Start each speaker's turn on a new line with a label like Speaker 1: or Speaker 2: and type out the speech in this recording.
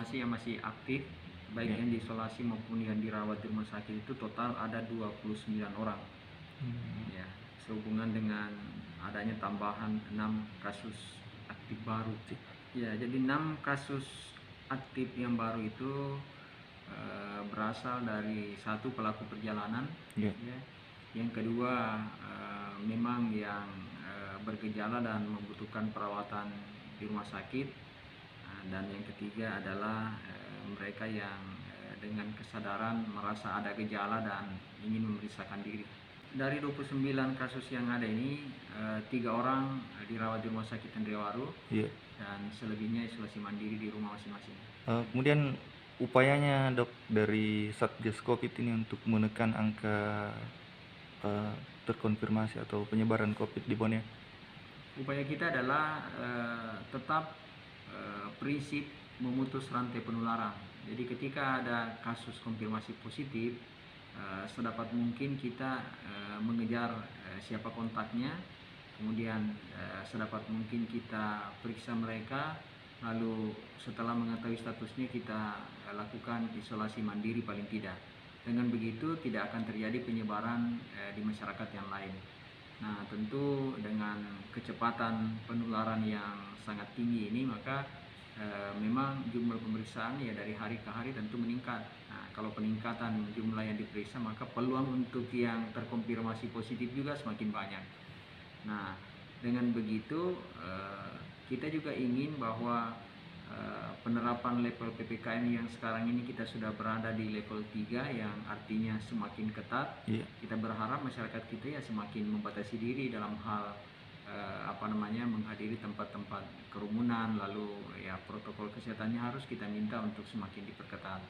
Speaker 1: terkonfirmasi yang masih aktif, baik
Speaker 2: Ya.
Speaker 1: yang diisolasi maupun yang dirawat di rumah sakit itu total ada 29 orang. Ya, sehubungan dengan adanya tambahan 6 kasus aktif baru. Ya, jadi 6 kasus aktif yang baru itu berasal dari satu pelaku perjalanan,
Speaker 2: Ya.
Speaker 1: ya. Yang kedua memang yang bergejala dan membutuhkan perawatan di rumah sakit, dan yang ketiga adalah mereka yang dengan kesadaran merasa ada gejala dan ingin memeriksakan diri. Dari 29 kasus yang ada ini, 3 orang dirawat di Rumah Sakit Hendriawaru,
Speaker 2: Iya.
Speaker 1: dan selebihnya isolasi mandiri di rumah masing-masing.
Speaker 2: Kemudian upayanya dok dari Satgas Covid ini untuk menekan angka terkonfirmasi atau penyebaran Covid di Bone?
Speaker 1: Upaya kita adalah tetap prinsip memutus rantai penularan. Jadi ketika ada kasus konfirmasi positif, sedapat mungkin kita mengejar siapa kontaknya, kemudian sedapat mungkin kita periksa mereka, lalu setelah mengetahui statusnya kita lakukan isolasi mandiri paling tidak. Dengan begitu tidak akan terjadi penyebaran di masyarakat yang lain. Nah, tentu dengan kecepatan penularan yang sangat tinggi ini, maka memang jumlah pemeriksaan ya dari hari ke hari tentu meningkat. Nah, kalau peningkatan jumlah yang diperiksa, maka peluang untuk yang terkonfirmasi positif juga semakin banyak. Nah, dengan begitu kita juga ingin bahwa penerapan level PPKM yang sekarang ini kita sudah berada di level 3 yang artinya semakin ketat.
Speaker 2: Iya.
Speaker 1: Kita berharap masyarakat kita ya semakin membatasi diri dalam hal menghadiri tempat-tempat kerumunan, lalu ya protokol kesehatannya harus kita minta untuk semakin diperketat.